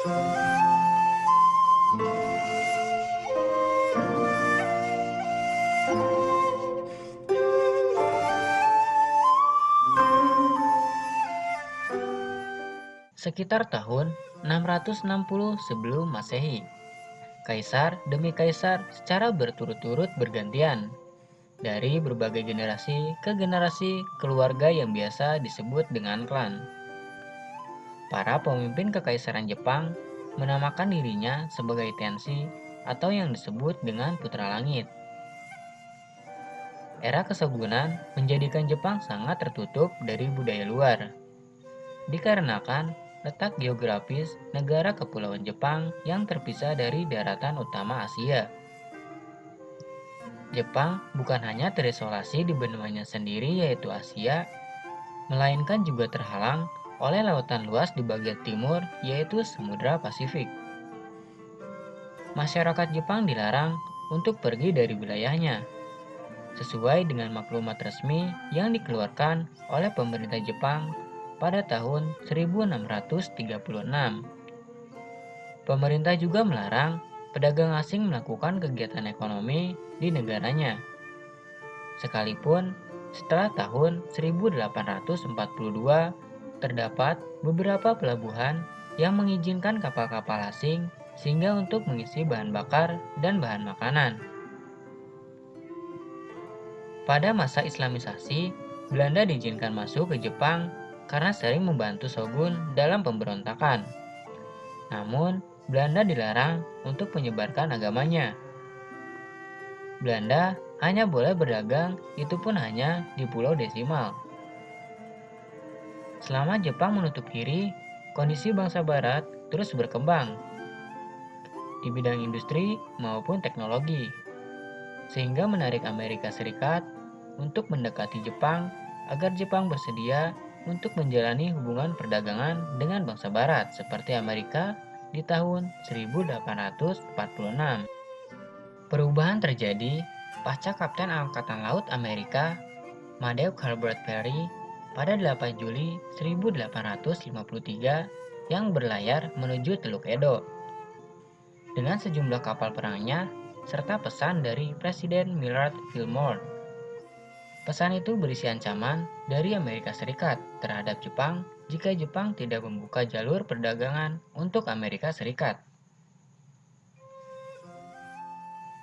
Sekitar tahun 660 sebelum Masehi, kaisar demi kaisar secara berturut-turut bergantian dari berbagai generasi ke generasi keluarga yang biasa disebut dengan klan. Para pemimpin kekaisaran Jepang menamakan dirinya sebagai Tenshi atau yang disebut dengan Putra Langit. Era kesegunan menjadikan Jepang sangat tertutup dari budaya luar, dikarenakan letak geografis negara kepulauan Jepang yang terpisah dari daratan utama Asia. Jepang bukan hanya terisolasi di benuanya sendiri yaitu Asia, melainkan juga terhalang oleh lautan luas di bagian timur yaitu Samudra Pasifik. Masyarakat Jepang dilarang untuk pergi dari wilayahnya, sesuai dengan maklumat resmi yang dikeluarkan oleh pemerintah Jepang pada tahun 1636. Pemerintah juga melarang pedagang asing melakukan kegiatan ekonomi di negaranya. Sekalipun setelah tahun 1842 terdapat beberapa pelabuhan yang mengizinkan kapal-kapal asing sehingga untuk mengisi bahan bakar dan bahan makanan. Pada masa Islamisasi, Belanda diizinkan masuk ke Jepang karena sering membantu Shogun dalam pemberontakan. Namun, Belanda dilarang untuk menyebarkan agamanya. Belanda hanya boleh berdagang, itu pun hanya di Pulau Desimal. Selama Jepang menutup diri, kondisi bangsa Barat terus berkembang di bidang industri maupun teknologi, sehingga menarik Amerika Serikat untuk mendekati Jepang agar Jepang bersedia untuk menjalani hubungan perdagangan dengan bangsa Barat seperti Amerika di tahun 1846. Perubahan terjadi pasca Kapten Angkatan Laut Amerika Matthew Harbert Perry pada 8 Juli 1853 yang berlayar menuju Teluk Edo dengan sejumlah kapal perangnya serta pesan dari Presiden Millard Fillmore. Pesan itu berisi ancaman dari Amerika Serikat terhadap Jepang jika Jepang tidak membuka jalur perdagangan untuk Amerika Serikat.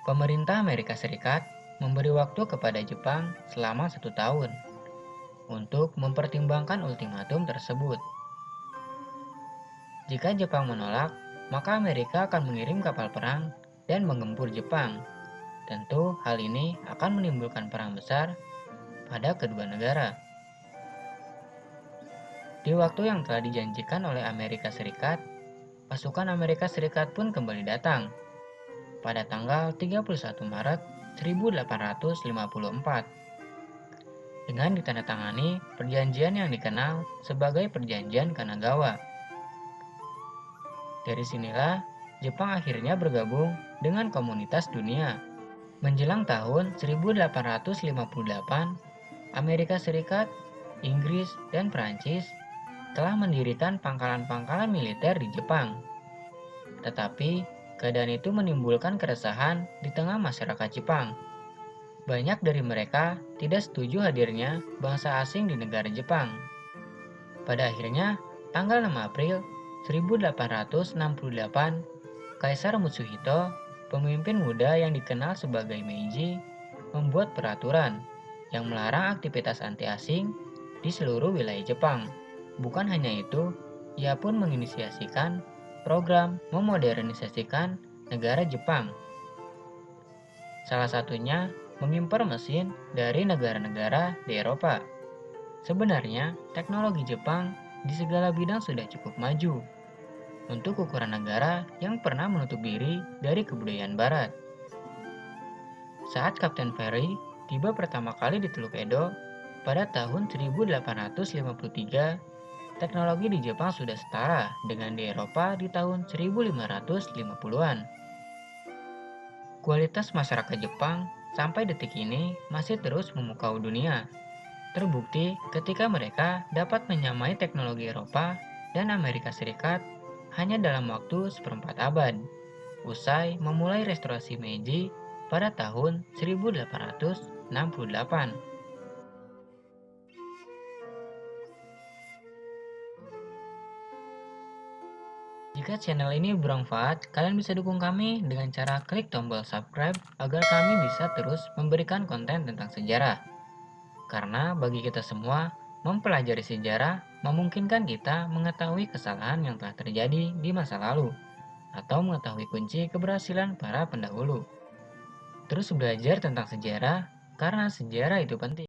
Pemerintah Amerika Serikat memberi waktu kepada Jepang selama 1 tahun untuk mempertimbangkan ultimatum tersebut. Jika Jepang menolak, maka Amerika akan mengirim kapal perang dan menggempur Jepang. Tentu hal ini akan menimbulkan perang besar pada kedua negara. Di waktu yang telah dijanjikan oleh Amerika Serikat, pasukan Amerika Serikat pun kembali datang pada tanggal 31 Maret 1854 dengan ditandatangani perjanjian yang dikenal sebagai Perjanjian Kanagawa. Dari sinilah Jepang akhirnya bergabung dengan komunitas dunia. Menjelang tahun 1858, Amerika Serikat, Inggris, dan Prancis telah mendirikan pangkalan-pangkalan militer di Jepang. Tetapi, keadaan itu menimbulkan keresahan di tengah masyarakat Jepang. Banyak dari mereka tidak setuju hadirnya bangsa asing di negara Jepang. Pada akhirnya, tanggal 6 April 1868, Kaisar Matsuhito, pemimpin muda yang dikenal sebagai Meiji, membuat peraturan yang melarang aktivitas anti-asing di seluruh wilayah Jepang. Bukan hanya itu, ia pun menginisiasikan program memodernisasikan negara Jepang. Salah satunya mengimpor mesin dari negara-negara di Eropa. Sebenarnya, teknologi Jepang di segala bidang sudah cukup maju untuk ukuran negara yang pernah menutup diri dari kebudayaan Barat. Saat Kapten Perry tiba pertama kali di Teluk Edo pada tahun 1853, teknologi di Jepang sudah setara dengan di Eropa di tahun 1550-an. Kualitas masyarakat Jepang sampai detik ini masih terus memukau dunia. Terbukti ketika mereka dapat menyamai teknologi Eropa dan Amerika Serikat hanya dalam waktu seperempat abad, usai memulai restorasi Meiji pada tahun 1868. Jika channel ini bermanfaat, kalian bisa dukung kami dengan cara klik tombol subscribe agar kami bisa terus memberikan konten tentang sejarah. Karena bagi kita semua, mempelajari sejarah memungkinkan kita mengetahui kesalahan yang telah terjadi di masa lalu atau mengetahui kunci keberhasilan para pendahulu. Terus belajar tentang sejarah karena sejarah itu penting.